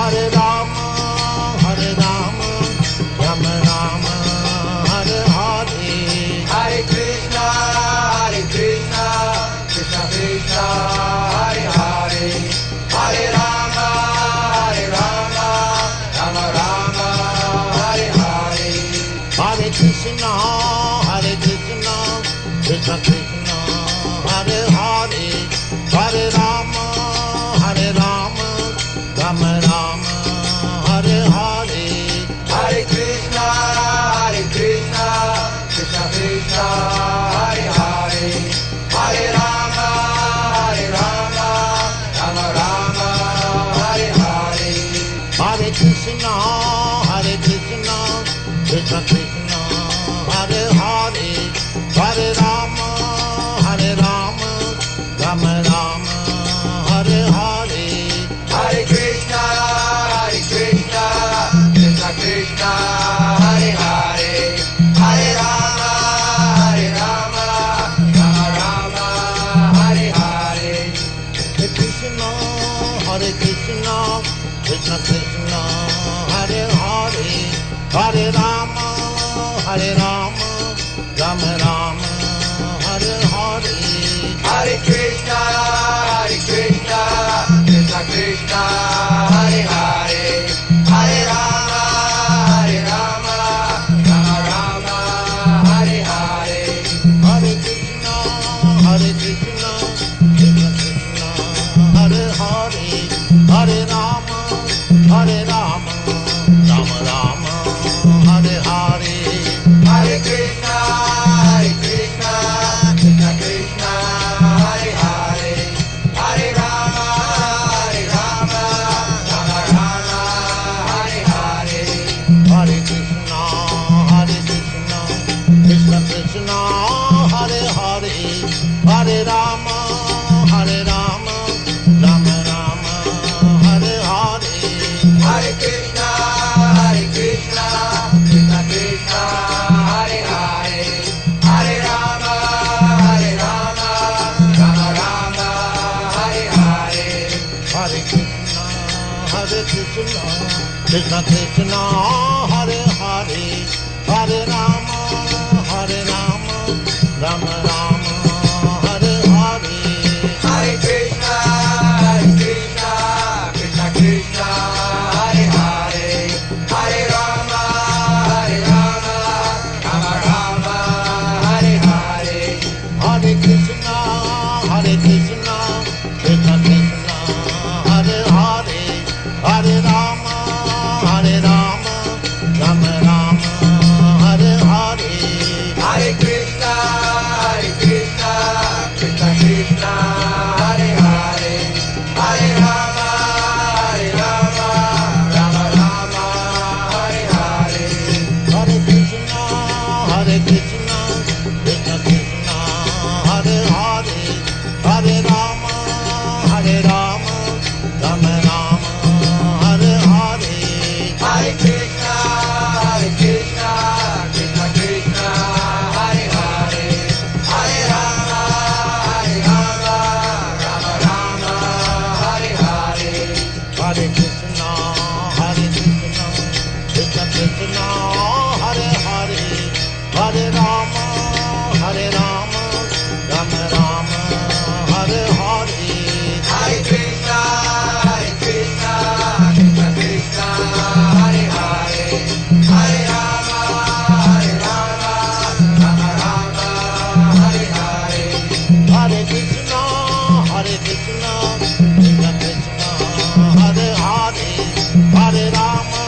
Hare Rama, Hare Rama, Rama Rama, Hare Hare. Hare Krishna, Krishna Krishna, Hare Hare. Hare Rama, Rama Rama, Hare Hare. Hare Krishna, Krishna Krishna, Hare Hare. Hare Rama, Rama Rama, Hare Hare. Hare Krishna, Krishna Krishna, Hare Hare. Hare Rama, Rama Rama, Hare Hare. Hare Krishna, Krishna Krishna, Hare Hare. Hare Rama, Rama Rama, Hare Hare. Hare Krishna, Krishna Krishna, Hare Hare. Hare Rama, Rama Rama, Hare Hare. Hare Krishna, Krishna Krishna, Hare Hare. Hare Rama, Rama Rama, Hare Hare. Hare Krishna, Krishna Krishna, Hare Hare. Hare Rama, Rama Rama, Hare Hare. Hare Krishna, Krishna Krishna, Hare Hare. Hare Rama, Rama Rama, Hare Hare. Hare Krishna, Krishna Krishna, Hare Hare. Hare Rama, Rama Rama, Hare Hare. Hare Krishna, Krishna Krishna, Hare Hare. Hare Rama, Rama Rama, Hare Hare. Hare Krishna, Krishna Krishna, Hare Hare. Hare Rama, Rama Rama, Hare Hare. Hare Krishna, Krishna Krishna, Hare Hare. Hare Rama, Rama Rama, Hare Hare. Hare Krishna, Krishna Krishna, Hare Hare. Hare Rama, Rama Rama, Hare Hare. Hare Krishna, Krishna Krishna, Hare Hare. Hare Rama, Rama Rama, Hare Hare. Hare Krishna, Krishna Krishna, Hare Hare. Hare Rama, Rama Rama, Hare Hare. Hare Krishna, Krishna Krishna, Hare Hare. Hare Rama, Rama Rama, Hare Hare. Hare Krishna, Krishna Krishna, Hare Hare. Hare Rama, Rama Rama, Hare Hare. Hare Krishna, Krishna Krishna, Hare Hare. Hare Rama, Rama Rama, Hare Hare. Hare Krishna, Krishna Krishna, Hare Hare. Hare Rama, Rama Rama, Hare Hare. Hare Krishna, Krishna Krishna, Hare Hare. Hare Rama,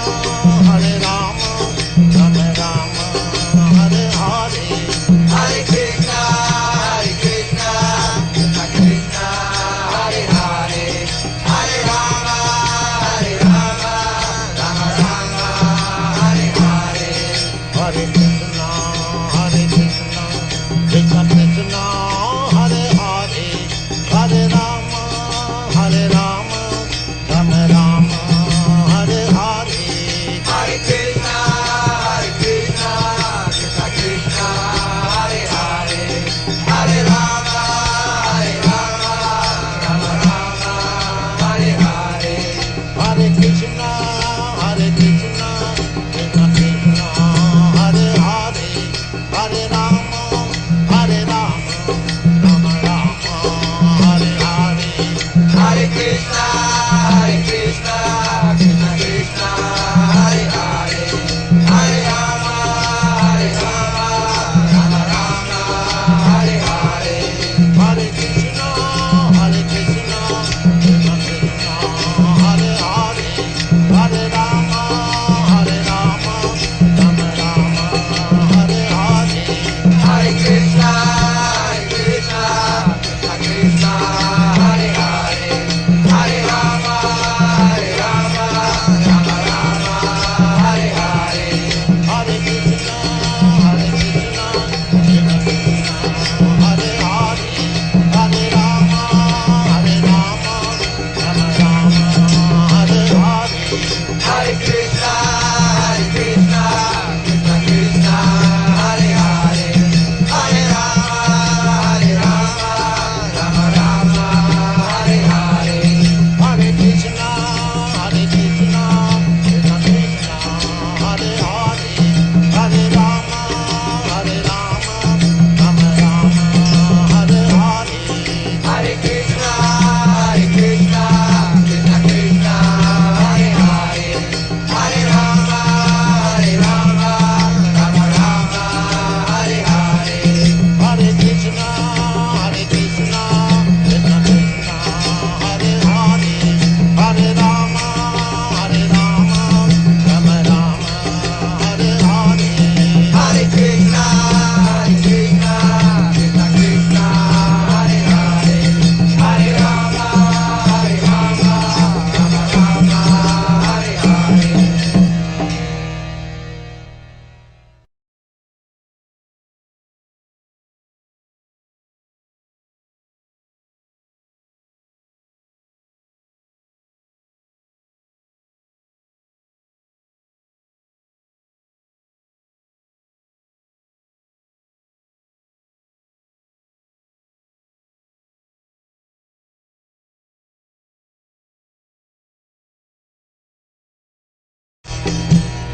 Rama Rama, Hare Hare. Hare Krishna, Krishna Krishna, Hare Hare. Hare Rama, Rama Rama, Hare Hare. Hare Krishna, Krishna Krishna, Hare Hare. Hare Rama, Rama Rama, Hare Hare. Hare Krishna, Krishna Krishna, Hare Hare.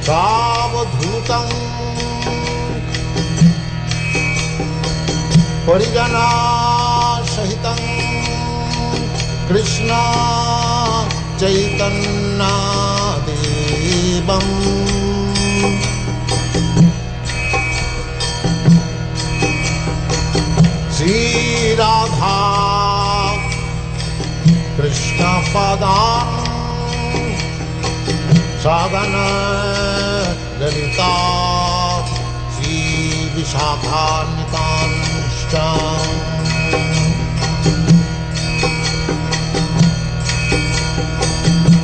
सावधूतं परिजना सहितं कृष्ण चैतन्य देवम् श्री राधा कृष्ण पदान् सागन ललिता श्री विशाखान्वितांश्च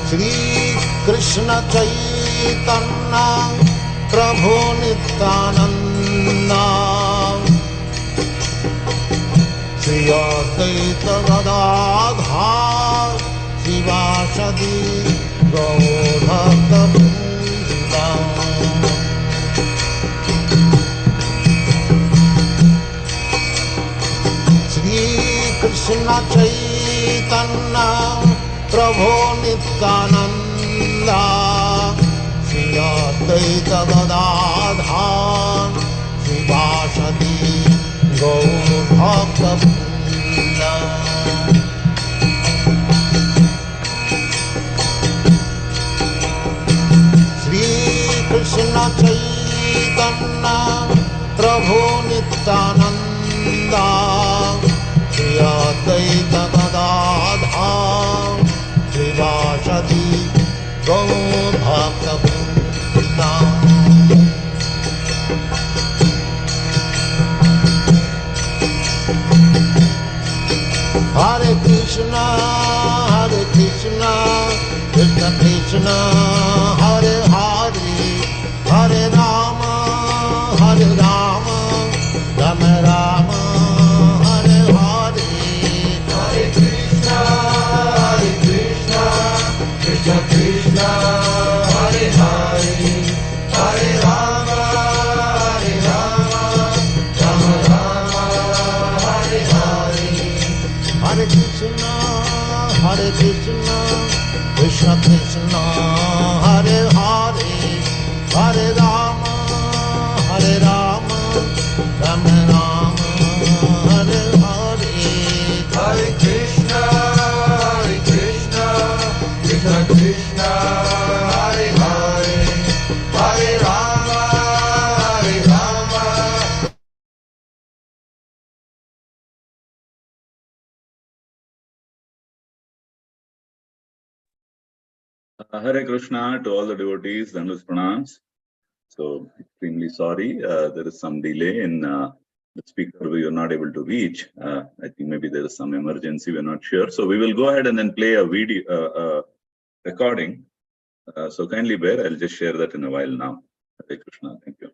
श्री कृष्ण चैतन्य प्रभु नित्यानंद श्री अद्वैत गदाधर शिवासदि गौरभक्तवृन्द श्री कृष्ण चैतन्य प्रभु नित्यानंद श्री अद्वैत गदाधर शिवासदि गौरभक्तवृन्द श्री कृष्ण चैतन्य प्रभु Nityanand Shri Advaita Gadadhar श्रीवासदि गौरभक्तवृन्द Hare Krishna, Krishna Krishna, Hare Hare, Hare Rama, Rama Rama, Hare Hare. Hare Krishna, Krishna Krishna, Hare Hare, Hare Rama, Rama Rama, Hare Hare. Hare Krishna, Krishna Krishna, Hare Hare, Hare Rama, Rama Rama, Hare Hare. Hare Krishna, Krishna Krishna, Hare Hare, Hare Rama, Rama. Hare Krishna to all the devotees, Dandus Pranams. So, extremely sorry, there is some delay in the speaker we are not able to reach. I think maybe there is some emergency, we're not sure. So, we will go ahead and then play a video recording. So, kindly bear, I'll just share that in a while now. Hare Krishna, thank you.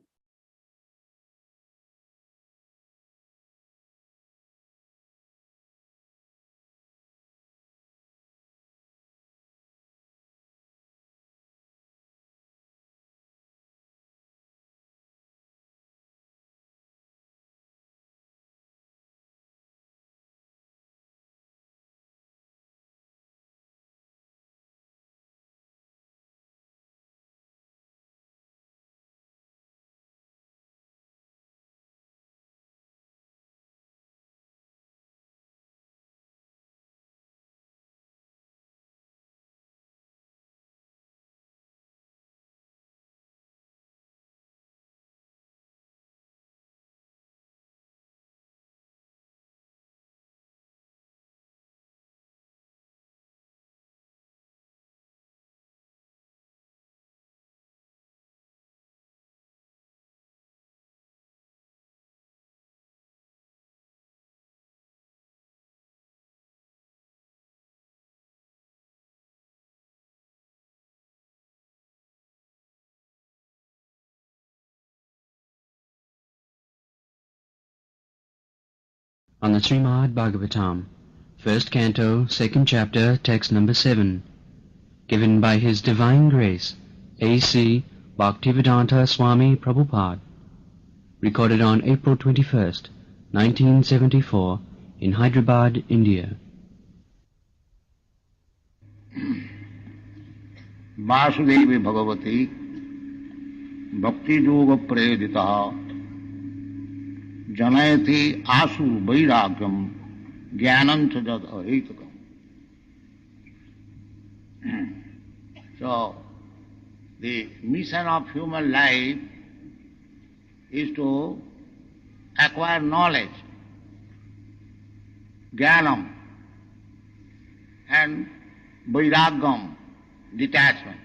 On the Srimad Bhagavatam, first canto, second chapter, text number 7, given by His Divine Grace, A.C. Bhaktivedanta Swami Prabhupada, recorded on April 21st, 1974, in Hyderabad, India. Vasudevi Bhagwati भक्ति योग प्रेरिता जनयति आशु वैराग्यम ज्ञानं च जद अहेतुकम. So, the mission of human life is to acquire knowledge, jnanam, and vairagam, detachment.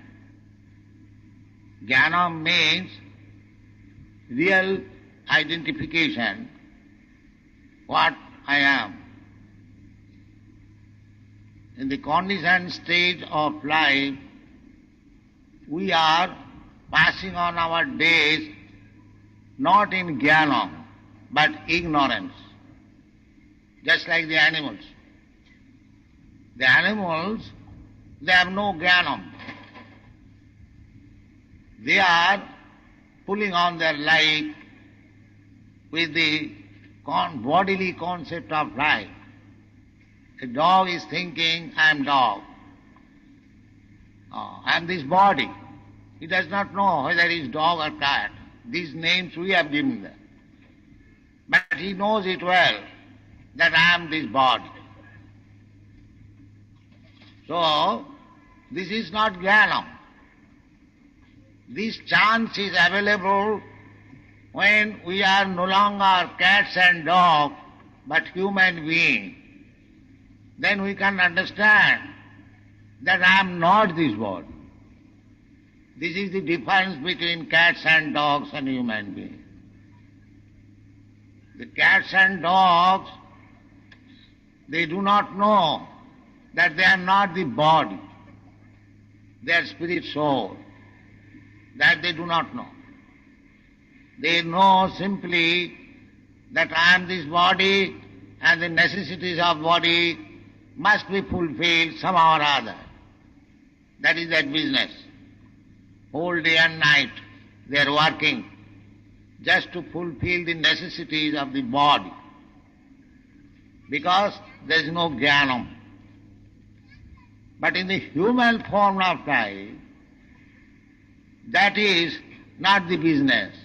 Jnanam means real identification, what I am. In the conditioned stage of life, we are passing on our days not in jnanam, but ignorance, just like the animals. The animals, they have no jnanam. They are pulling on their life with the bodily concept of life. A dog is thinking, I am dog. I am this body. He does not know whether he is dog or cat. These names we have given them. But he knows it well that I am this body. So, this is not jnanam. This chance is available when we are no longer cats and dogs, but human beings. Then we can understand that I am not this body. This is the difference between cats and dogs and human beings. The cats and dogs, they do not know that they are not the body. They are spirit soul. That they do not know. They know simply that I am this body and the necessities of body must be fulfilled somehow or other. That is their business. Whole day and night they are working just to fulfill the necessities of the body. Because there is no jnanam. But in the human form of life, that is not the business.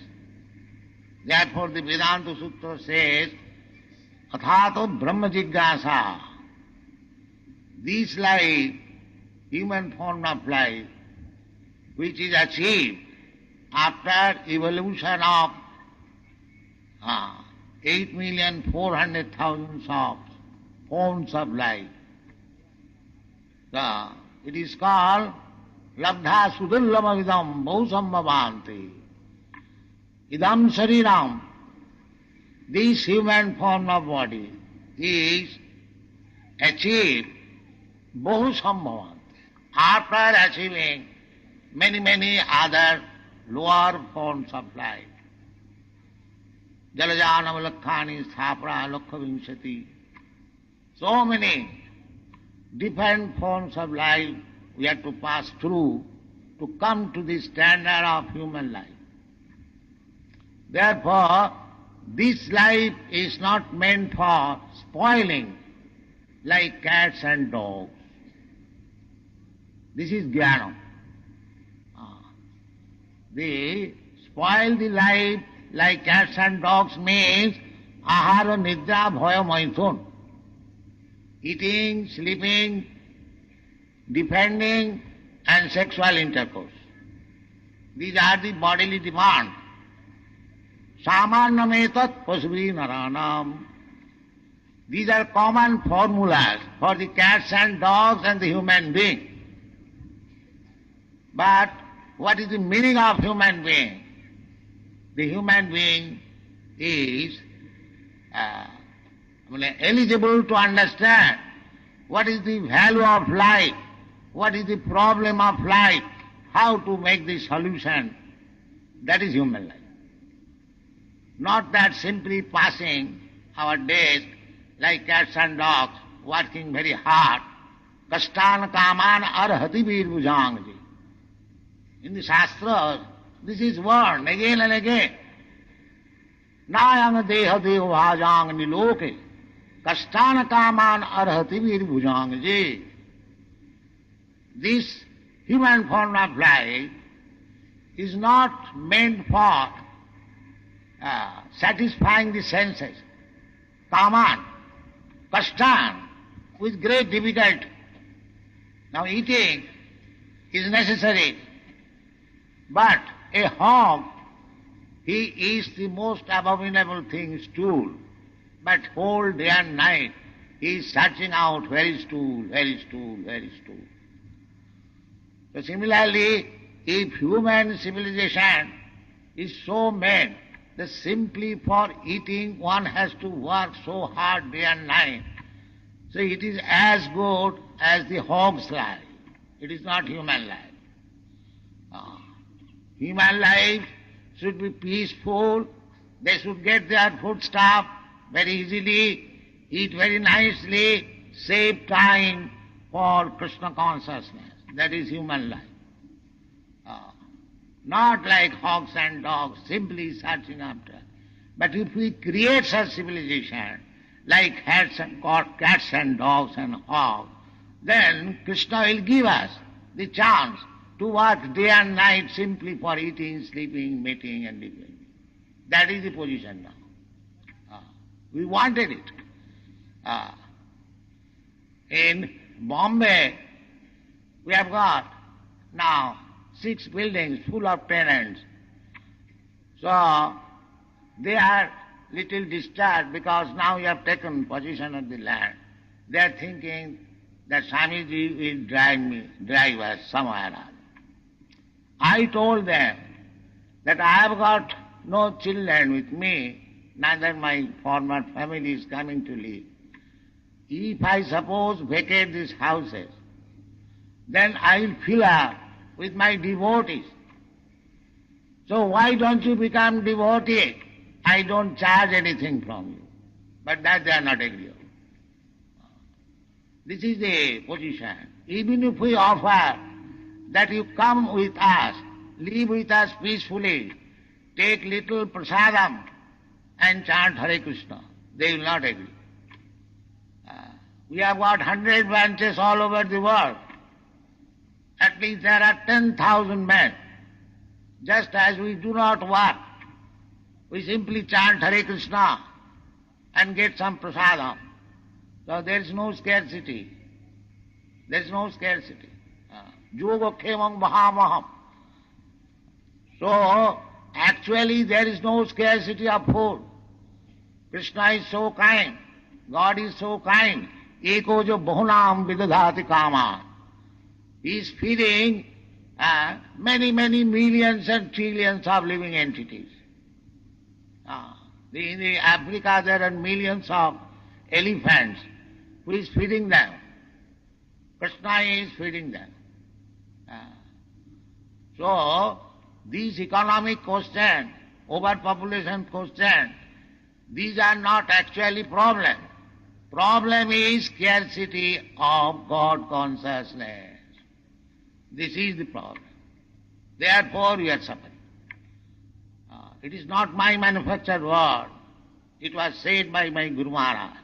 Therefore the Vedanta Sutra says, Athato Brahma Jigyasa. This life, human form of life, which is achieved after evolution of 8,400,000 of forms of life. It is called Labdha Sudurlamavidam Bhusambhavanti. Idam Shariram. This human form of body is achieved Bhusambhavanti. After achieving many other lower forms of life. Jalajanam Lakhani Sthapra Lakhavimsati. So many different forms of life we have to pass through to come to the standard of human life. Therefore, this life is not meant for spoiling like cats and dogs. This is jnanam. The spoil the life like cats and dogs means ahara nidra bhaya maithun. Eating, sleeping, defending and sexual intercourse. These are the bodily demands. Samanyametat pasvi naranam. These are common formulas for the cats and dogs and the human being. But what is the meaning of human being? The human being is eligible to understand what is the value of life, what is the problem of life, how to make the solution. That is human life. Not that simply passing our days like cats and dogs, working very hard. Kastan kaman arhati vir bhujangji. In the Shastras, this is warned again and again. Nayang deha deho bhajang niloke. Kastan kaman arhati vir bhujangji. This human form of life is not meant for satisfying the senses. Kaman, kastan, with great difficulty. Now eating is necessary, but a hog, he eats the most abominable thing, stool, but whole day and night he is searching out where is stool, where is stool, where is stool. So similarly, if human civilization is so made that simply for eating one has to work so hard day and night, so it is as good as the hog's life. It is not human life. Human life should be peaceful. They should get their foodstuff very easily, eat very nicely, save time for Krishna consciousness. That is human life. Not like hogs and dogs, simply searching after. But if we create such civilization, like cats and dogs and hogs, then Krishna will give us the chance to work day and night simply for eating, sleeping, mating and living. That is the position now. We wanted it. In Bombay, we have got now 6 buildings full of tenants. So they are little disturbed because now you have taken possession of the land. They are thinking that Swamiji will drive us somewhere else. I told them that I have got no children with me, neither my former family is coming to live. If I suppose vacate these houses, then I will fill up with my devotees. So why don't you become devotee? I don't charge anything from you. But that they are not agreeable. This is the position. Even if we offer that you come with us, live with us peacefully, take little prasadam and chant Hare Krishna, they will not agree. We have got 100 branches all over the world. At least there are 10,000 men. Just as we do not work, we simply chant Hare Krishna and get some prasadam. So there is no scarcity. There is no scarcity. Yoga khemam mahamaham. So actually there is no scarcity of food. Krishna is so kind. God is so kind. Eko jo bahunam vidadhati kama. He is feeding many millions and trillions of living entities. In the Africa there are millions of elephants. Who is feeding them? Krishna is feeding them. So these economic questions, overpopulation questions, these are not actually problem. Problem is scarcity of God consciousness. This is the problem. Therefore we are suffering. It is not my manufactured word. It was said by my Guru Maharaj.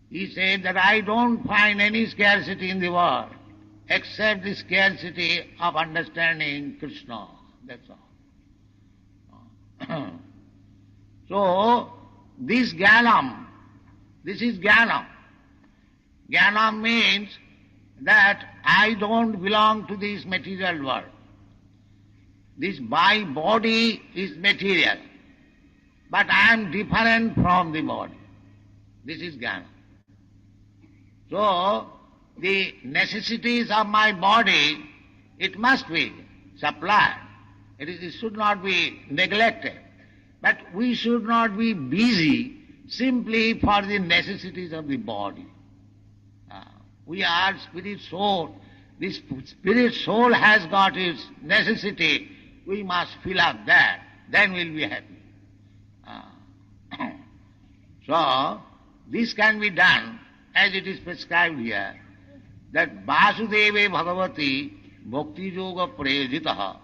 He said that I don't find any scarcity in the world except the scarcity of understanding Krishna. That's all. So this jnanam, this is jnanam. Jnanam means that I don't belong to this material world. This my body is material, but I am different from the body. This is jnana. So the necessities of my body, it must be supplied. It should not be neglected. But we should not be busy simply for the necessities of the body. We are spirit soul. This spirit soul has got its necessity. We must fill up that. Then we'll be happy. So this can be done as it is prescribed here, that Vasudeve Bhagavati Bhakti Yoga Prejitaha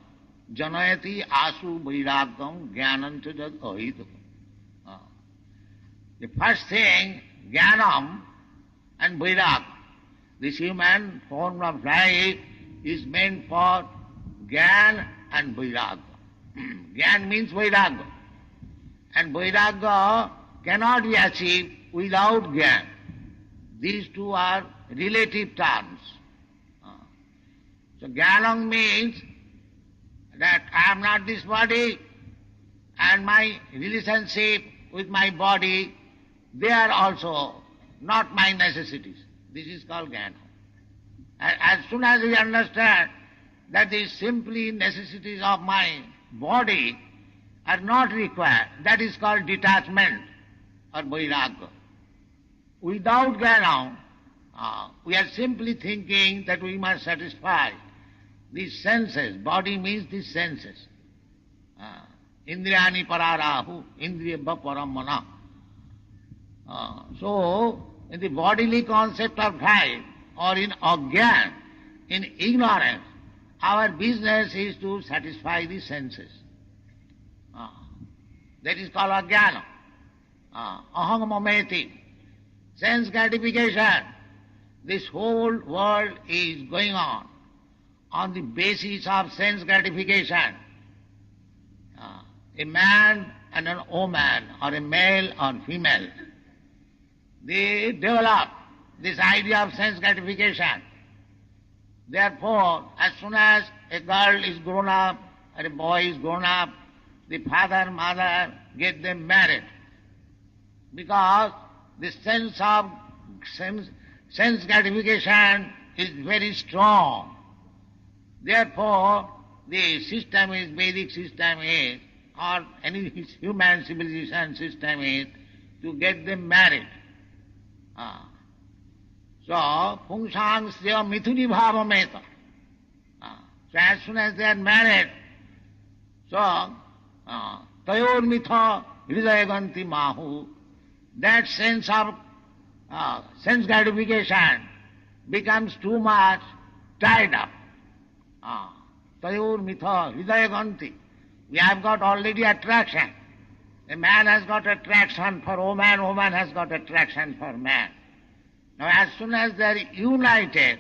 Janayati Asu Vairagam Jnanancha Jad Ahita. The first thing, Jnanam and Vairag. This human form of life is meant for Jnana and Vairagya. Gyan means Vairagya. And Vairagya cannot be achieved without Gyan. These two are relative terms. So Jnanam means that I am not this body and my relationship with my body, they are also not my necessities. This is called Jnana. And as soon as we understand that these simply necessities of my body are not required, that is called detachment or Vairagya. Without Jnana, we are simply thinking that we must satisfy these senses. Body means these senses. Indriyani pararahu, indriyabha paramana. So, in the bodily concept of life, or in agyan, in ignorance, our business is to satisfy the senses. That is called agyana. Aham mameti. Sense gratification. This whole world is going on the basis of sense gratification. A man and an woman, or a male or female, they develop this idea of sense gratification. Therefore, as soon as a girl is grown up or a boy is grown up, the father, mother get them married. Because the sense gratification is very strong. Therefore, the system is, Vedic system is, or any human civilization system is, to get them married. So, pungshangsya mithuni bhavameta. So as soon as they are married, so, tayor mitha hridayaganti mahu, that sense of sense gratification becomes too much tied up. Tayor mitha hridayaganti. We have got already attraction. A man has got attraction for woman, woman has got attraction for man. Now as soon as they are united,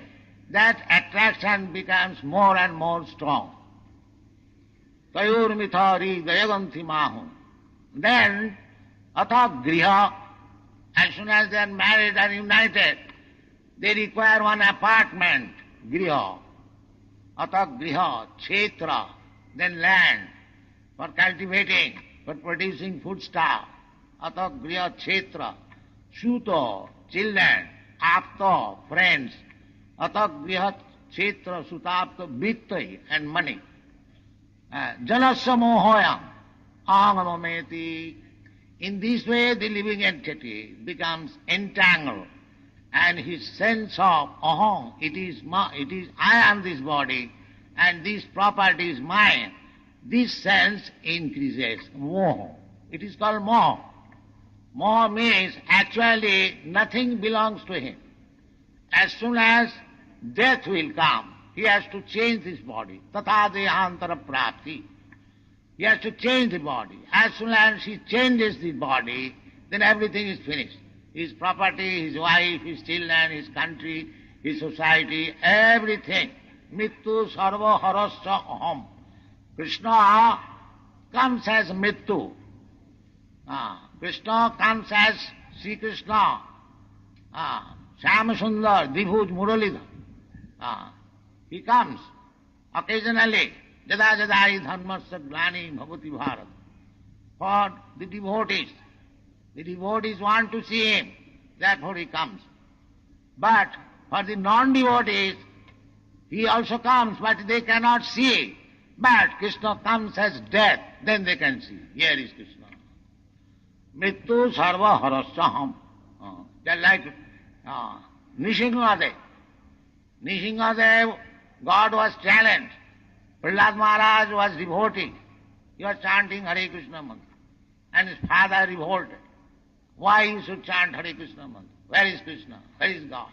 that attraction becomes more and more strong. Tayor mitha hridayaganti mahu. Then, atha griha, as soon as they are married and united, they require one apartment, griha. Atha griha, kshetra, then land, for cultivating, for producing foodstuff. Atha griha kshetra, suto, children, apta, friends. Atha griha kshetra, sutapta, vittai, and money. Janasya mohoyam, ahamameti. In this way the living entity becomes entangled, and his sense of aham, it is I am this body and this property is mine, this sense increases. Moha. It is called moha. Moha means actually nothing belongs to him. As soon as death will come, he has to change this body. Tatha dehantara prapti. He has to change the body. As soon as he changes the body, then everything is finished. His property, his wife, his children, his country, his society, everything. Mittu sarva harasya aham. Krishna comes as Mittu. Krishna comes as Sri Krishna. Shyama Sundar, Dibhuj Muralidhar. He comes occasionally. Jada jadai dharmasya glani bhavati bharat. For the devotees. The devotees want to see him, therefore he comes. But for the non-devotees, he also comes, but they cannot see. But Krishna comes as death, then they can see. Here is Krishna. Mrityu sarva harasyaham. Just like Nishingadev. Nishingadev, God was challenged. Prahlad Maharaj was devotee. He was chanting Hare Krishna mantra. And his father revolted. Why you should chant Hare Krishna mantra? Where is Krishna? Where is God?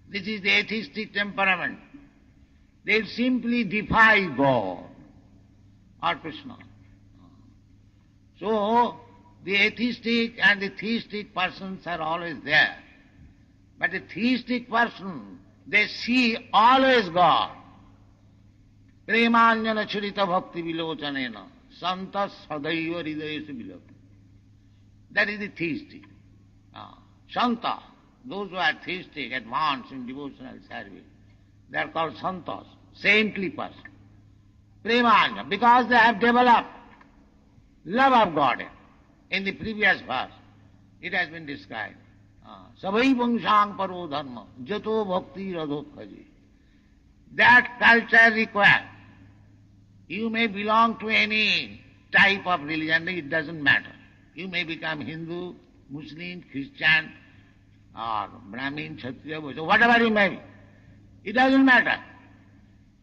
This is the atheistic temperament. They simply defy God or Krishna. So, the atheistic and the theistic persons are always there. But the theistic person, they see always God. Premanjana churita bhakti vilochanena santas sadaiva hridayesu vilapa. That is the theistic. Santa, those who are theistic, advanced in devotional service, they are called santas, saintly person. Premanja, because they have developed love of God. In the previous verse, it has been described. Savai vangshang paro dharma, jato bhakti radhokhaji. That culture requires. You may belong to any type of religion, it doesn't matter. You may become Hindu, Muslim, Christian, or Brahmin, Kshatriya, Vaishya, whatever you may be. It doesn't matter.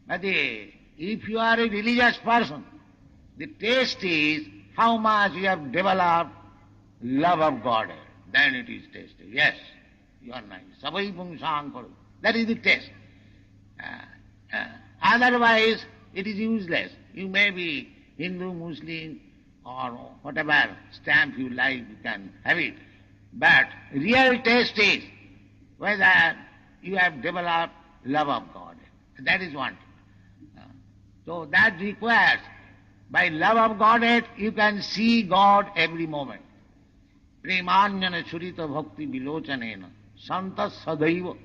But if you are a religious person, the test is how much you have developed love of God. Then it is tasted. Yes, you are nice. Savai pungsang paru. That is the test. Otherwise, it is useless. You may be Hindu, Muslim, or whatever stamp you like, you can have it. But real test is whether you have developed love of God. That is one. So that requires, by love of Godhead, you can see God every moment. Premanyana churita bhakti vilochanena santa sadaiva.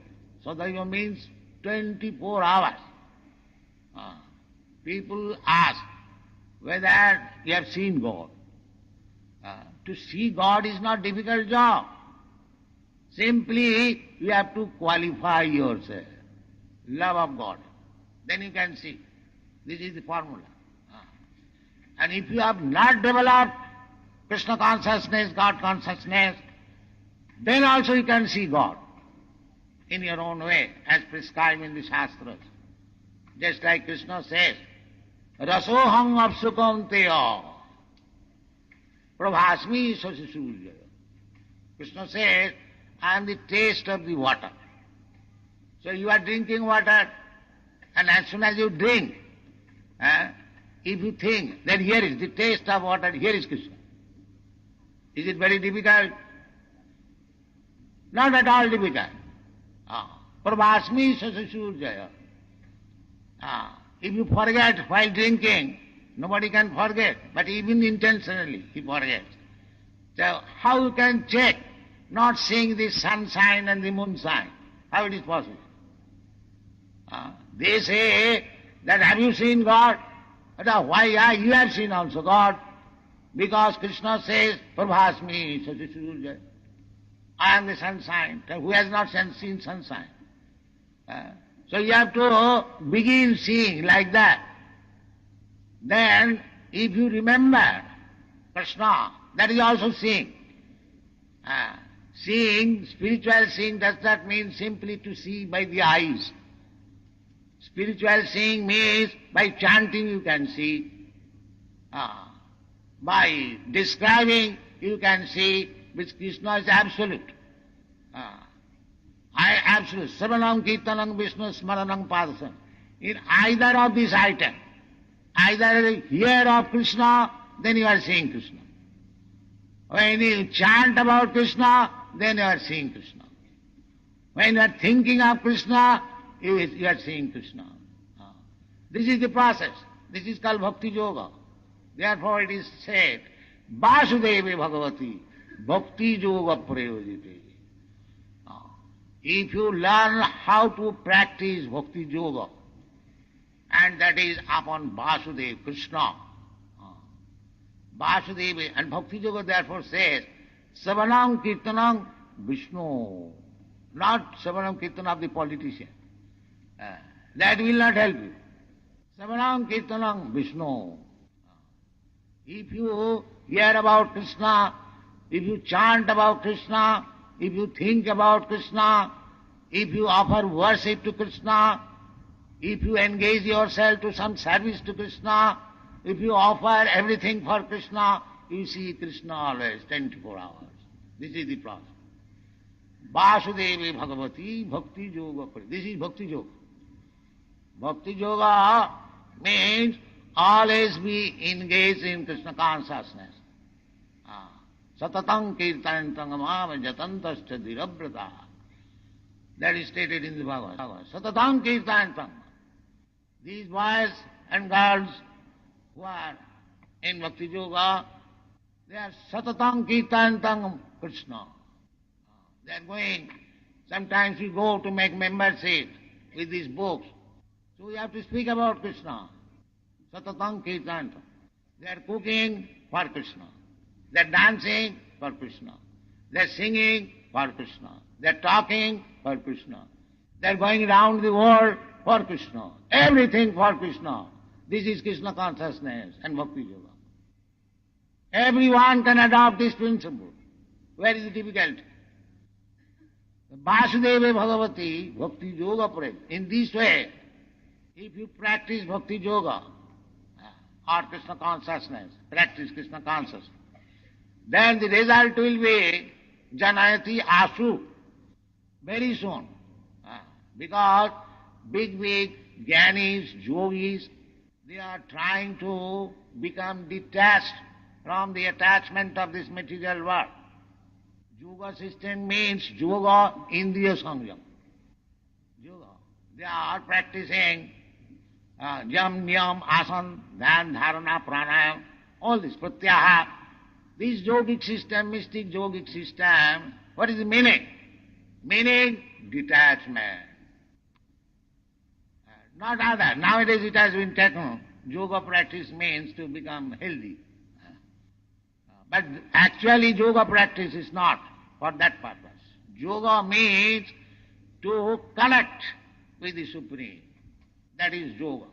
Sadaiva means 24 hours. People ask whether you have seen God. To see God is not a difficult job. Simply you have to qualify yourself. Love of God. Then you can see. This is the formula. And if you have not developed Krishna consciousness, God consciousness, then also you can see God in your own way, as prescribed in the Shastras. Just like Krishna says, Rasoham apsukanteya prabhasmi sasisurya. Krishna says, I am the taste of the water. So you are drinking water, and as soon as you drink, if you think that here is the taste of water, here is Krishna. Is it very difficult? Not at all difficult. Prabhasmi sasisurya. If you forget while drinking, nobody can forget, but even intentionally he forgets. So how you can check not seeing the sunshine and the moonshine? How it is possible? They say that have you seen God? Why you have seen also God? Because Krishna says, Prabhasmi sasisurya. I am the sunshine. Who has not seen sunshine? So you have to begin seeing like that. Then, if you remember Krishna, that is also seeing. Seeing, spiritual seeing, does not mean simply to see by the eyes. Spiritual seeing means by chanting you can see. By describing you can see, which Krishna is absolute. Absolute. Savanam Kirtanam Vishnu Smaranam Padasam. In either of these items, either hear of Krishna, then you are seeing Krishna. When you chant about Krishna, then you are seeing Krishna. When you are thinking of Krishna, you are seeing Krishna. This is the process. This is called Bhakti Yoga. Therefore it is said, Vasudevi Bhagavati Bhakti Yoga Prayojite. If you learn how to practice Bhakti Yoga, and that is upon Vasudeva, Krishna, Vasudeva, and Bhakti Yoga therefore says, Savanam Kirtanam Vishnu, not Savanam Kirtan of the politician. That will not help you. Savanam Kirtanam Vishnu. If you hear about Krishna, if you chant about Krishna, if you think about Krishna, if you offer worship to Krishna, if you engage yourself to some service to Krishna, if you offer everything for Krishna, you see Krishna always, 24 hours. This is the process. Vasudevi Bhagavati Bhakti Yoga. This is Bhakti Yoga. Bhakti Yoga means always be engaged in Krishna consciousness. Satatam kirtanantangama jatantascha dhirabrata. That is stated in the Bhagavata. Satatam kirtanantangama. These boys and girls who are in Bhakti Yoga, they are Satatam Kirtantam Krishna. They are going, sometimes we go to make membership with these books. So we have to speak about Krishna. Satatam Kirtantam. They are cooking for Krishna. They are dancing for Krishna. They are singing for Krishna. They are talking for Krishna. They are going around the world for Krishna. Everything for Krishna. This is Krishna consciousness and Bhakti Yoga. Everyone can adopt this principle. Where is the difficulty? Vasudeva Bhagavati Bhakti Yoga Prem. In this way, if you practice Bhakti Yoga or Krishna consciousness, practice Krishna consciousness, then the result will be Janayati Asu very soon. Because big Jnanis, yogis, they are trying to become detached from the attachment of this material world. Yoga system means yoga indriya samyam. Yoga. They are practicing yam, niyam, asan, dhyan, dharana, pranayam, all this, pratyaha. This yogic system, mystic yogic system, what is the meaning? Meaning detachment. Not other. Nowadays it has been taken. Yoga practice means to become healthy. But actually yoga practice is not for that purpose. Yoga means to connect with the Supreme. That is yoga.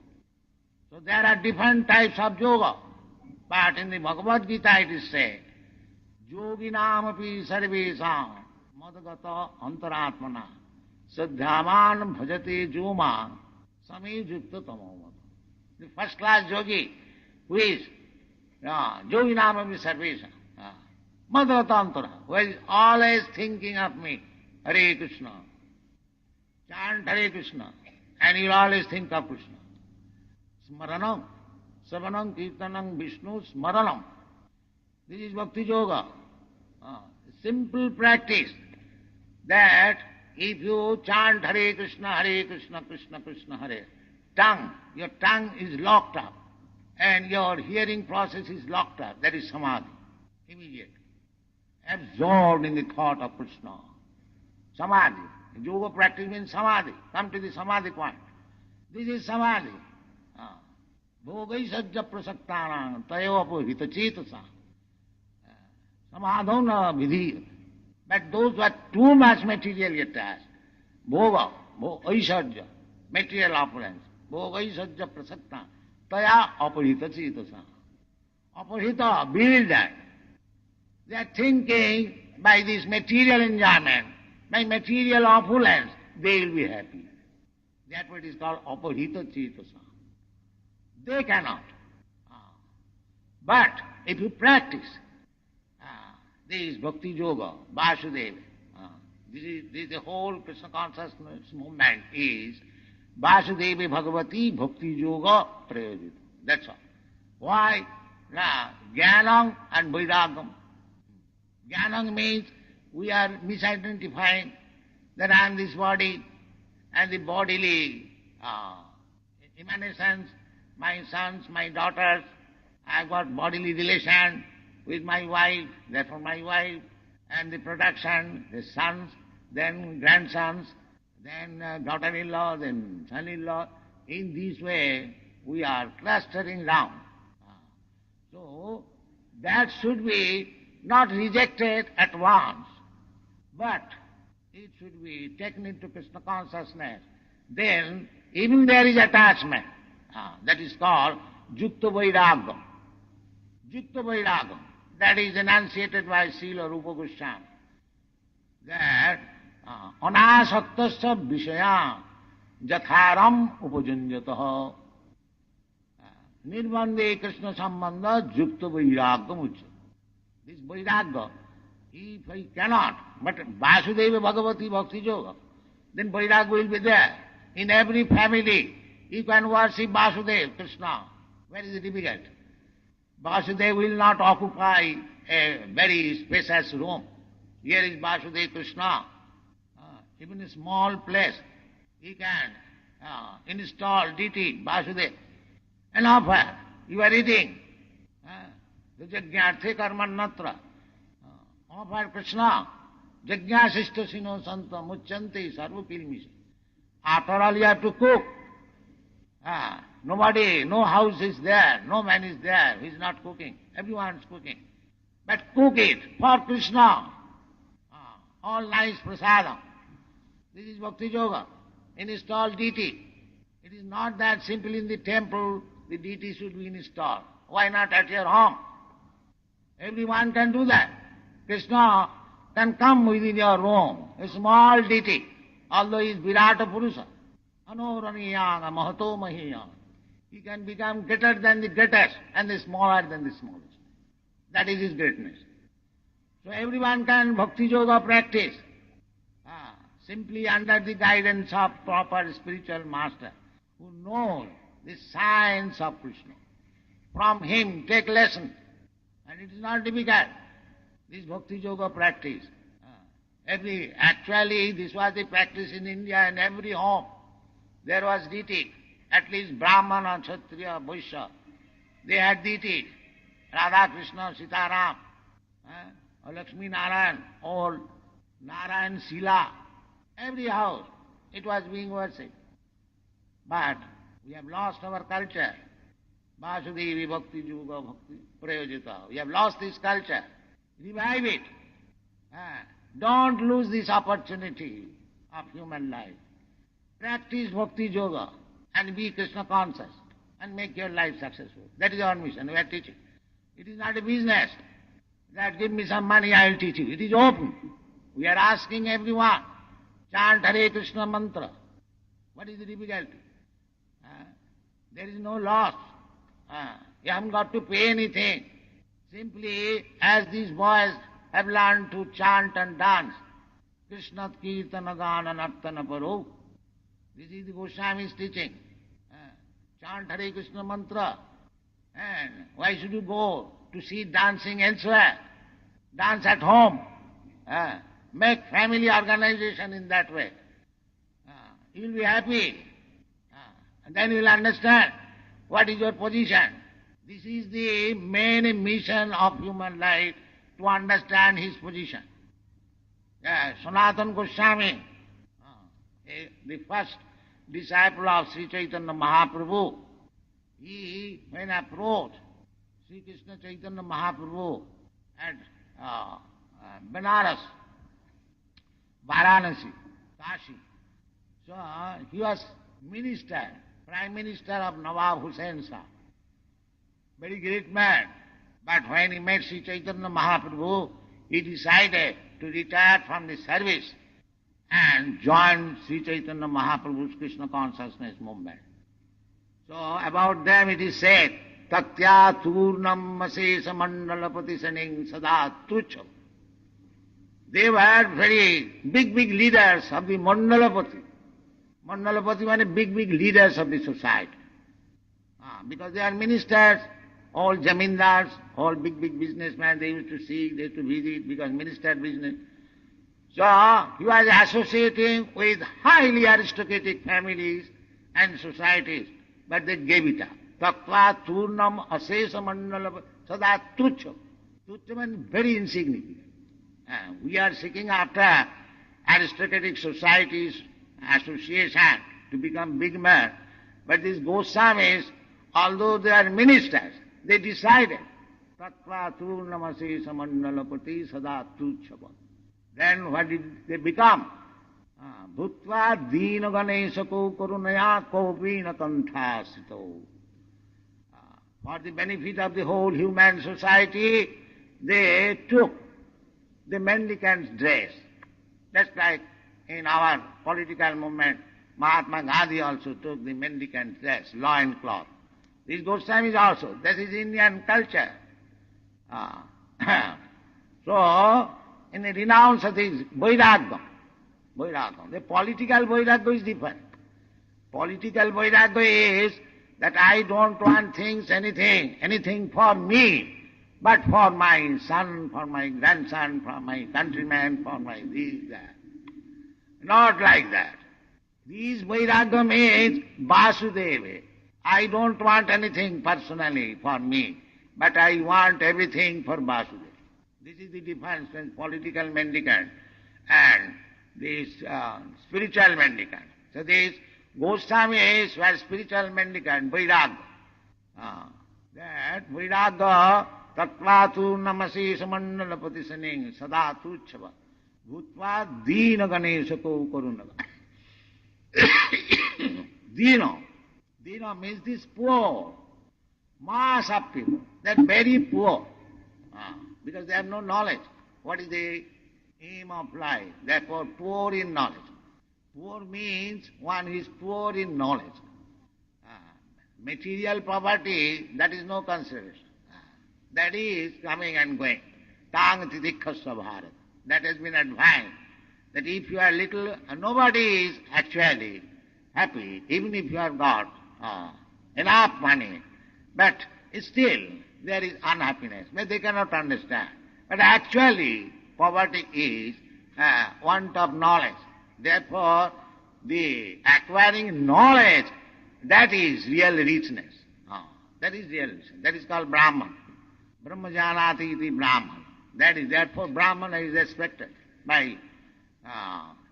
So there are different types of yoga. But in the Bhagavad Gita it is said, Yoginam api sarvesam madagata antaratmana sadhyaman bhajate juma sami yukta tamamata. The first class yogi who is Yoginam api sarvesam madagata antara, who is always thinking of me, Hare Krishna. Chant Hare Krishna and you always think of Krishna. Smaranam. Savanam, Kirtanam, Vishnu, Smaranam. This is Bhakti Yoga. Simple practice that if you chant Hare Krishna, Krishna Krishna, Hare, your tongue is locked up and your hearing process is locked up. That is Samadhi. Immediate. Absorbed in the thought of Krishna. Samadhi. Yoga practice means Samadhi. Come to the Samadhi point. This is Samadhi. Bhogai sajja prasaktanam tayopo hitachitasa samadhona vidhi. But those who are too much materially attached, bhoga, aisarja, material opulence, bhogai sajja prasaktanam taya apahitachitasa. Apahita, bewildered. They are thinking by this material enjoyment, by material opulence, they will be happy. That's what is called apahitachitasa. They cannot. But if you practice this Bhakti Yoga, Vasudeva, this is the whole Krishna consciousness movement is Vasudeva Bhagavati Bhakti Yoga Prayojita. That's all. Why? Jnanam and Vairagam. Jnanam means we are misidentifying that I am this body and the bodily emanations, my sons, my daughters, I have got bodily relation with my wife, therefore my wife, and the production, the sons, then grandsons, then daughter-in-law, then son-in-law. In this way, we are clustering round. So, that should be not rejected at once, but it should be taken into Krishna consciousness. Then, even there is attachment. That is called Yukta Vairagam. Yukta Vairagam. That is enunciated by Srila Rupa Goswami. That anasaktasya vishaya jatharam upajanjataha nirvande Krishna sambandha Yukta Vairagam uchya. This Vairagam, if I cannot, but Vasudeva Bhagavati Bhakti Yoga, then Vairagam will be there. In every family, you can worship Vasudeva, Krishna. Where is the difficulty? Vasudeva will not occupy a very spacious room. Here is Vasudeva Krishna. Even a small place, he can install deity, Vasudeva. an offer. You are eating. The Jagyarthe karmanatra. Offer Krishna. Jagyasishta sino santa muchanti sarvapilmisi. After all you have to cook. Nobody, no house is there, no man is there who is not cooking. Everyone is cooking. But cook it for Krishna. All nice prasadam. This is Bhakti Yoga. Install deity. It is not that simply in the temple the deity should be installed. Why not at your home? Everyone can do that. Krishna can come within your room, a small deity, although he is Virata Purusha. Anoraniyanga Mahato Mahiyanga. He can become greater than the greatest and the smaller than the smallest. That is his greatness. So everyone can Bhakti Yoga practice simply under the guidance of proper spiritual master who knows the science of Krishna. From him take lesson. And it is not difficult. This Bhakti Yoga practice. Actually, this was the practice in India, and every home there was deity. At least Brahmana, Kshatriya, Vaishya. They had deity. Radha, Krishna, Sitaram, or Lakshmi Narayan, or Narayan Sila. Every house it was being worshipped. But we have lost our culture. Vasudevi Bhakti Yoga Bhakti Prayojita. We have lost this culture. Revive it. Don't lose this opportunity of human life. Practice Bhakti Yoga and be Krishna conscious and make your life successful. That is our mission. We are teaching. It is not a business that give me some money, I will teach you. It is open. We are asking everyone, chant Hare Krishna mantra. What is the difficulty? There is no loss. You haven't got to pay anything. Simply, as these boys have learned to chant and dance, Krishna Kirtana Gana Nartana Paro. This is the Goswami's teaching. Chant Hare Krishna mantra. And why should you go to see dancing elsewhere? Dance at home. Make family organization in that way. You will be happy. And then you will understand what is your position. This is the main mission of human life, to understand his position. Sanatana Goswami, the first disciple of Sri Chaitanya Mahaprabhu, he, when approached Sri Krishna Chaitanya Mahaprabhu at Benares, Varanasi, Kashi, so he was minister, Prime Minister of Nawab Hussain Shah. Very great man. But when he met Sri Chaitanya Mahaprabhu, he decided to retire from the service and join Sri Chaitanya Mahaprabhu's Krishna consciousness movement. So about them it is said, Taktya Turnam Masesa Mandalapati Saning Sada Tucham. They were very big leaders of the Mandalapati. Mandalapati means big leaders of the society. Because they are ministers, all jamindars, all big businessmen, they used to see, they used to visit because minister business. So he was associating with highly aristocratic families and societies, but they gave it up. Tattva turnam asesa mandala sada tucham. Tucham means very insignificant. We are seeking after aristocratic societies, association to become big men. But these Goswamis, although they are ministers, they decided, Tattva turnam asesa mandalapati sada tucham. Then what did they become? Bhutva dina ganesako karunaya kopina kanthasito. For the benefit of the whole human society, they took the mendicant's dress. Just like in our political movement, Mahatma Gandhi also took the mendicant's dress, loin cloth. These Goswamis also. That is Indian culture. So, in the renounce of this Vairagya, the political Vairagya is different. Political Vairagya is that I don't want anything for me, but for my son, for my grandson, for my countrymen, for my this, that. Not like that. This Vairagya means Vasudeva. I don't want anything personally for me, but I want everything for Vasudeva. This is the difference between political mendicant and this spiritual mendicant. So this Goswamis were spiritual mendicant, Vairagya. That Vairagya tatvatu namasi samandalapati saning sadatu chava bhutva dina ganeshako karunaga. Dina. Dina means this poor mass of people. They're very poor because they have no knowledge. What is the aim of life? Therefore, poor in knowledge. Poor means one who is poor in knowledge. Material property, that is no consideration. That is coming and going. Tang titikhasya bharat. That has been advised. That if you are little, nobody is actually happy, even if you have got enough money. But still, there is unhappiness. But they cannot understand. But actually, poverty is want of knowledge. Therefore, the acquiring knowledge, that is real richness. That is real richness. That is called Brahman. Brahma janati iti Brahman. That is, therefore, Brahman is respected by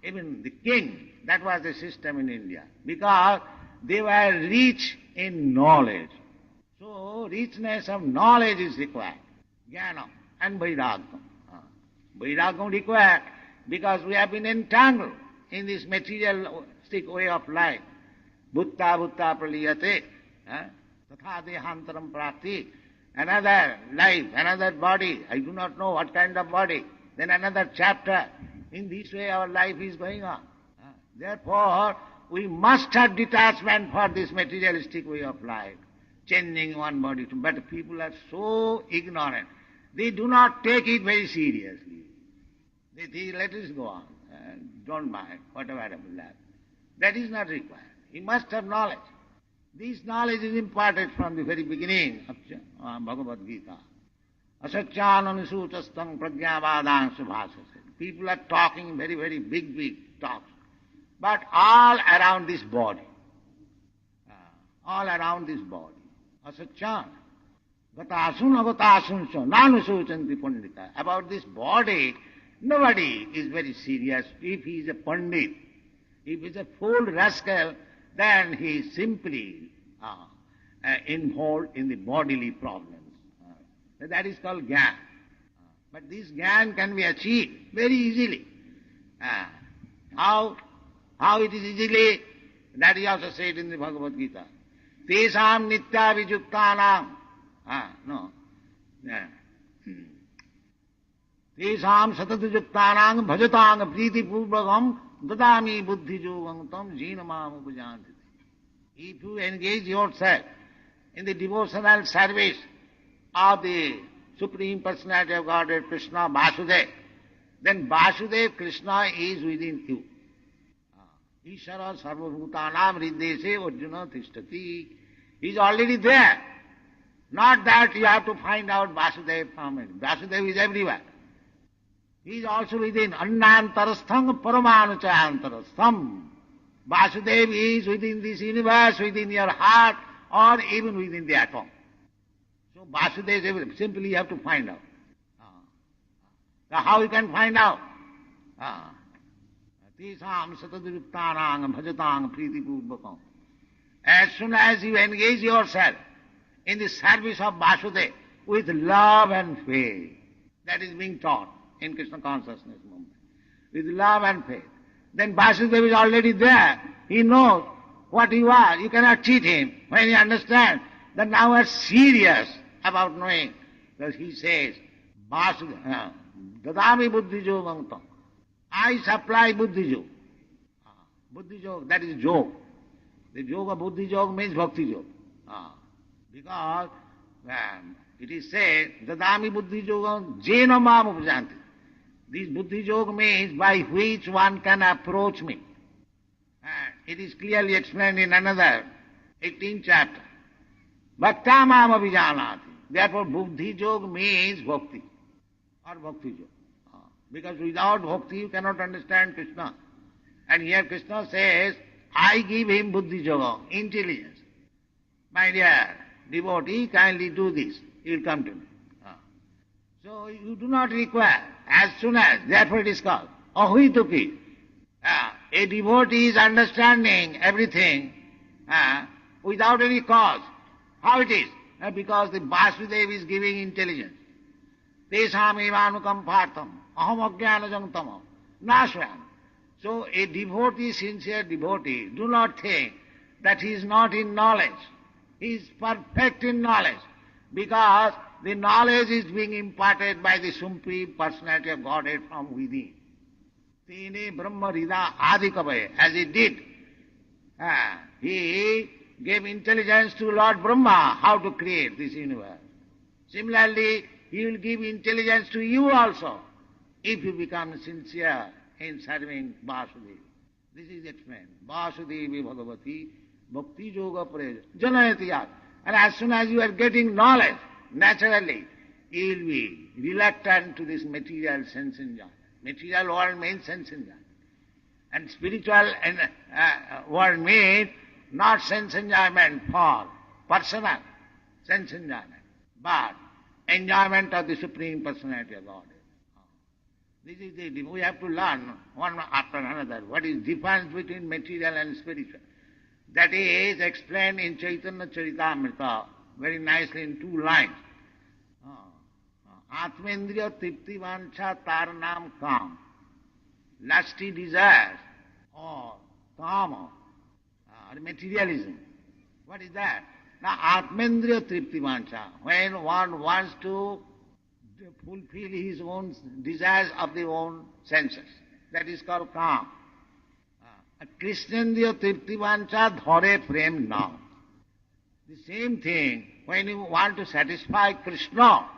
even the king. That was the system in India. Because they were rich in knowledge. So, richness of knowledge is required. Jnanam and Vairagam. Vairagam required because we have been entangled in this materialistic way of life. Bhutta bhutta praliyate. Tatha dehantaram prapti. Another life, another body. I do not know what kind of body. Then another chapter. In this way our life is going on. Therefore, we must have detachment for this materialistic way of life. Changing one body to, but people are so ignorant. They do not take it very seriously. They think, let us go on. Don't mind, whatever will happen. That is not required. You must have knowledge. This knowledge is imparted from the very beginning of Bhagavad Gita. Asacchānanisutastam pragyāvādāṃ subhāsase. People are talking very, very big talks. But all around this body. All around this body. Asacchāna. Gatasun agatasun so nanusuchanti pandita. About this body, nobody is very serious. If he is a pandit, if he is a fool rascal, then he is simply involved in the bodily problems. That is called Gyan. But this Gyan can be achieved very easily. How it is easily? That is also said in the Bhagavad Gita. Tesam nitya vijuktanam. No. Tesam satatujuktanam bhajatang priti purvagam dadami buddhi yogam tam jinamam upajanti. If you engage yourself in the devotional service of the Supreme Personality of Godhead, Krishna, Vasudeva, then Vasudeva, Krishna is within you. Ishara sarvabhutanam riddese arjuna tishtati. He is already there. Not that you have to find out Vasudeva from it. Vasudeva is everywhere. He is also within annantarastham paramanuchayantarastham. Vasudeva is within this universe, within your heart, or even within the atom. So Vasudeva is everywhere. Simply you have to find out. So how you can find out? Tesam sataduriptanang bhajatang priti purvakam. As soon as you engage yourself in the service of Vasudeva with love and faith, that is being taught in Krishna consciousness movement, with love and faith, then Vasudeva is already there. He knows what you are. You cannot cheat him. When you understand that now we are serious about knowing, that he says, Vasudeva, dadami buddhi yogam tam. I supply buddhi yoga. Buddhi yoga, that is yoga. The yoga, buddhi yoga means bhakti yoga. Because it is said, dadami buddhi yoga jena mam upajanti. This buddhi yoga means by which one can approach me. It is clearly explained in another 18th chapter. Bhakta mam abhijanati. Therefore buddhi yoga means bhakti or bhakti yoga. Because without bhakti you cannot understand Krishna. And here Krishna says, I give him buddhi yoga, intelligence. My dear devotee, kindly do this. You will come to me. So you do not require, as soon as, therefore it is called ahituki. A devotee is understanding everything without any cause. How it is? Because the Vasudeva is giving intelligence. Tesam evanukampartham aham ajnanajam tamam nashvayam. So a devotee, sincere devotee, do not think that he is not in knowledge. He is perfect in knowledge because the knowledge is being imparted by the Supreme Personality of Godhead from within. Tine Brahma Rida Adikavaya, as he did. He gave intelligence to Lord Brahma how to create this universe. Similarly, he will give intelligence to you also if you become sincere in serving Vasudeva. This is explained. Vasudevi Bhagavati Bhakti Yoga Praja Janayati Yat. And as soon as you are getting knowledge, naturally, you will be reluctant to this material sense enjoyment. Material world means sense enjoyment. And spiritual world means not sense enjoyment for personal sense enjoyment, but enjoyment of the Supreme Personality of Godhead. This is we have to learn one after another what is difference between material and spiritual. That is explained in Chaitanya Charitamrita very nicely in 2 lines. Atmendriya tripti vancha tar naam kam. Lusty desires or kama or materialism. What is that? Now Atmendriya tripti vancha. When one wants to fulfill his own desires of the own senses, that is called kam. Krishnendriya tripti vancha dhare prem nam. The same thing, when you want to satisfy Krishna,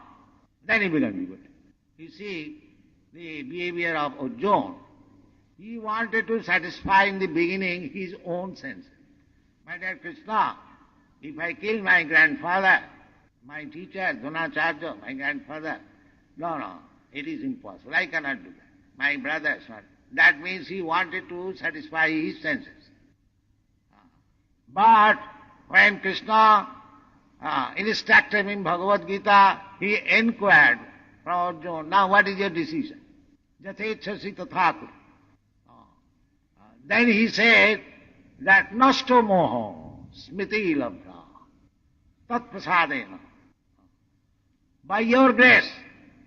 then you become devotee. You see, the behavior of Arjuna, he wanted to satisfy in the beginning his own senses. My dear Krishna, if I kill my grandfather, my teacher, Dronacharya, my grandfather, no, it is impossible. I cannot do that. My brothers, that means he wanted to satisfy his senses. But when Krishna instructed him in Bhagavad Gita, he inquired from Arjuna, now what is your decision? Jatechasi tathaku. Then he said that nashto moho smriti labdha tat prasadena. By your grace,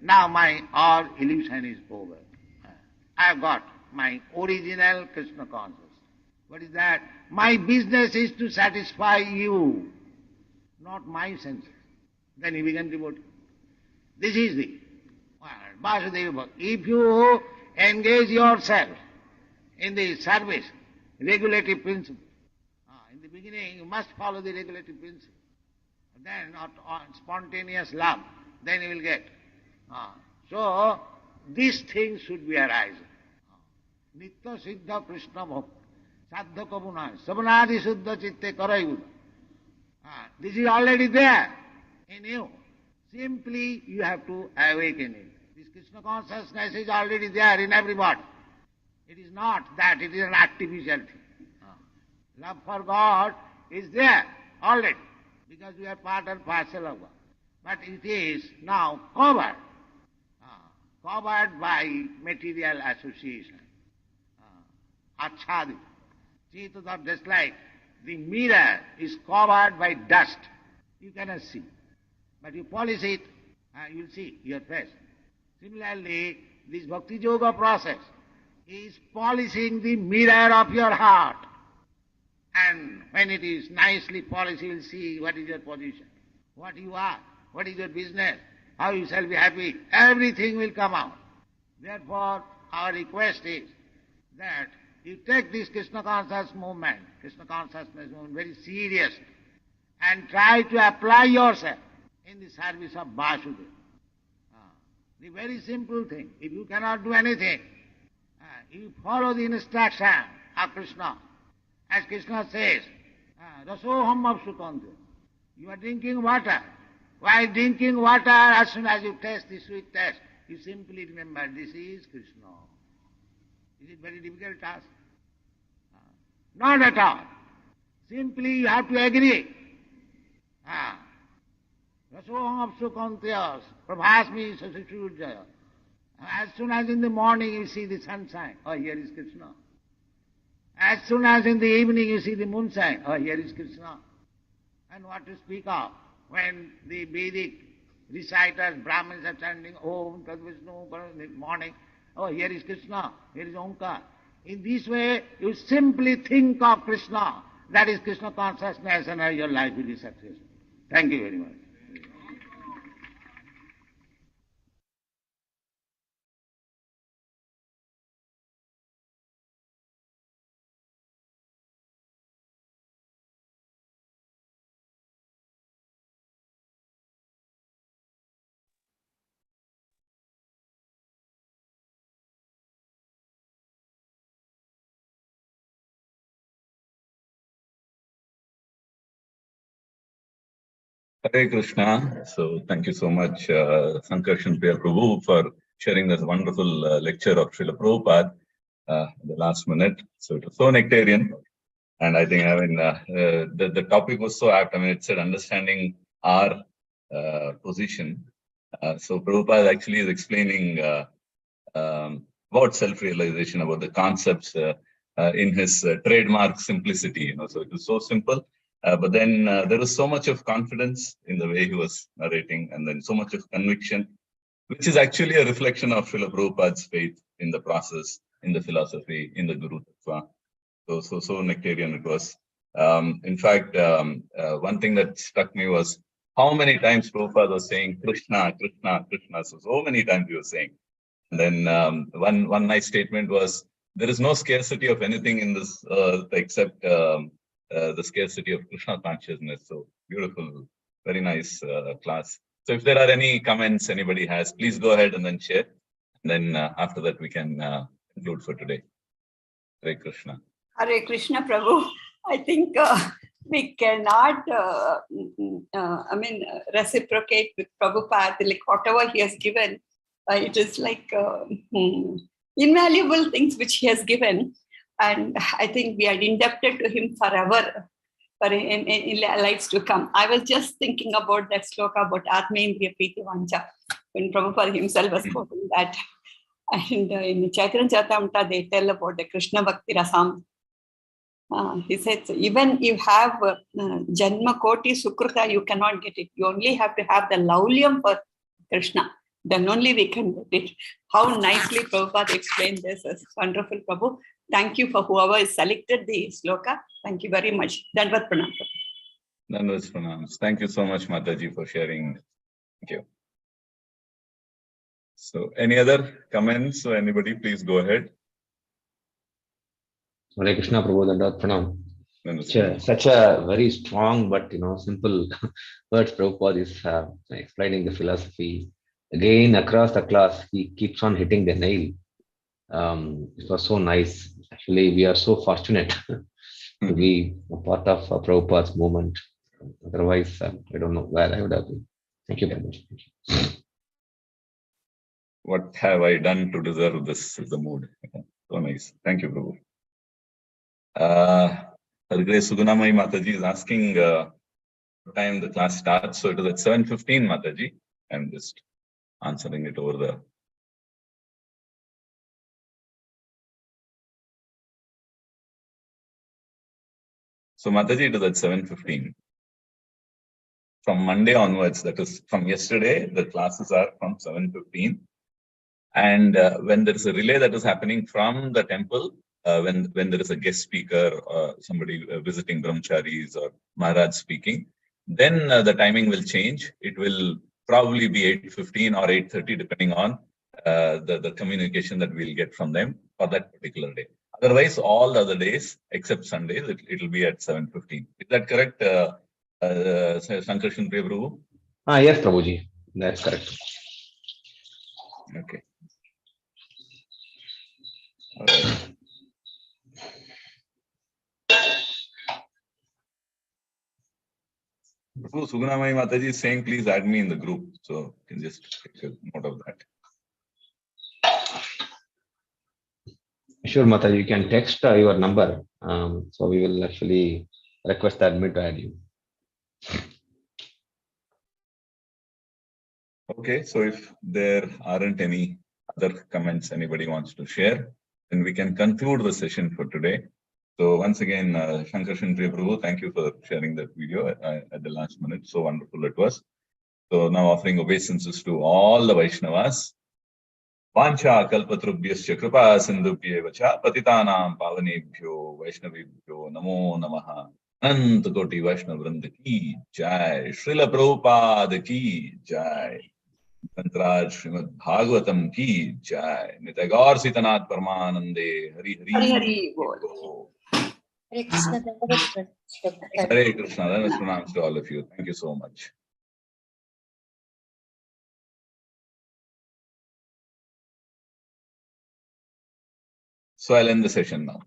now my all illusion is over. I have got my original Krishna consciousness. What is that? My business is to satisfy you, not my senses. Then he began devotee. This is the Vasudeva Bhakti. If you engage yourself in the service, regulative principle, in the beginning you must follow the regulative principle. Then not on spontaneous love, then you will get. So these things should be arising. Nitya Siddha Krishna Bhakti. Saddha Kabuna, Sabanadi Suddha Chitte Karayuda. This is already there in you. Simply you have to awaken it. This Krishna consciousness is already there in everybody. It is not that, it is an artificial thing. Love for God is there already because we are part and parcel of God. But it is now covered by material association. Achhadit. Chitata, just like the mirror is covered by dust. You cannot see. But you polish it, you'll see your face. Similarly, this Bhakti Yoga process is polishing the mirror of your heart. And when it is nicely polished, you will see what is your position, what you are, what is your business, how you shall be happy. Everything will come out. Therefore, our request is that you take this Krishna consciousness movement very seriously and try to apply yourself in the service of Vasudeva. The very simple thing, if you cannot do anything, you follow the instruction of Krishna. As Krishna says, Rasoham apsutantu. You are drinking water. While drinking water, as soon as you taste the sweet taste, you simply remember this is Krishna. Is it very difficult task? Not at all. Simply you have to agree Asoham apsukantyas, prabhasmi sasachurjaya. As soon as in the morning you see the sunshine, oh, here is Krishna. As soon as in the evening you see the moonshine, oh, here is Krishna. And what to speak of when the Vedic reciters, Brahmins are chanting Om Tad Vishnu in the morning, oh, here is Krishna, here is Omkar. In this way, you simply think of Krishna. That is Krishna consciousness, and your life will be successful. Thank you very much. Hare Krishna. So thank you so much, Sankarshan Priya Prabhu, for sharing this wonderful lecture of Srila Prabhupada at the last minute. So it was so nectarian. And I think, the topic was so apt. I mean, it said understanding our position. So Prabhupada actually is explaining about self-realization, about the concepts in his trademark simplicity. So it was so simple. But then there was so much of confidence in the way he was narrating, and then so much of conviction, which is actually a reflection of Srila Prabhupada's faith in the process, in the philosophy, in the Guru Tattva. So nectarian it was. In fact, one thing that struck me was how many times Prabhupada was saying Krishna, Krishna, Krishna. So many times he was saying. And then one nice statement was, there is no scarcity of anything in this earth except the scarcity of Krishna consciousness. So beautiful, very nice class. So if there are any comments anybody has, please go ahead and then share. And then after that, we can conclude for today. Hare Krishna. Hare Krishna, Prabhu. I think we cannot, reciprocate with Prabhupada. Like whatever he has given, it is like invaluable things which he has given. And I think we are indebted to him forever, for in lives to come. I was just thinking about that sloka about Atmendriya Priti Vancha, when Prabhupada himself was quoting that. And in Chaitanya Charitamrita, they tell about the Krishna Bhakti Rasam. He said, even you have Janma Koti Sukruta, you cannot get it. You only have to have the Laulyam for Krishna. Then only we can get it. How nicely Prabhupada explained this. It's wonderful, Prabhu. Thank you for whoever has selected the sloka. Thank you very much. Dandavat Pranam. Dandavat Pranam. Thank you so much, Mataji, for sharing. Thank you. So any other comments? So anybody, please go ahead. Hare Krishna, Prabhu, Dandavat Pranam. Such a very strong but simple words Prabhupada is explaining the philosophy. Again, across the class, he keeps on hitting the nail. It was so nice. Actually, we are so fortunate to be a part of Prabhupada's movement. Otherwise, I don't know where I would have been. Thank you very much. What have I done to deserve this? Is the mood. So nice. Thank you, Prabhu. Sugunamai Mataji is asking what time the class starts. So it is at 7:15, Mataji. I'm just answering it over there. So Mataji, it is at 7:15. From Monday onwards, that is from yesterday, the classes are from 7:15. And when there is a relay that is happening from the temple, when there is a guest speaker or somebody visiting brahmacharis or Maharaj speaking, then the timing will change. It will probably be 8:15 or 8:30, depending on the communication that we'll get from them for that particular day. Otherwise, all the other days, except Sundays, it will be at 7:15. Is that correct, Sankarshan Priya Prabhu? Yes, Prabhuji. That's correct. Okay. All right. Sugunamai Mataji is saying, please add me in the group. So you can just take a note of that. Sure, Mataji, you can text your number. So we will actually request the admin to add you. Okay, so if there aren't any other comments anybody wants to share, then we can conclude the session for today. So once again, Sankarshan Prabhu, thank you for sharing that video at the last minute. So wonderful it was. So now offering obeisances to all the Vaishnavas. Vancha kalpatrubhyascha kripa sindhubhyev cha patitanam pavanebhyo vaishnavibhyo namo namaha. Anant Koti Vaishnav Vrinda ki jai. Srila Prabhupada ki jai. Santraj Shrimad Bhagavatam की जय। निताय गौर सीतनाथ परमानंदे। Hari Hari Hari Hari Bol. बोल। Hare Krishna. Hare Krishna. Then pranams to all of you. Thank you so much. So I'll end the session now.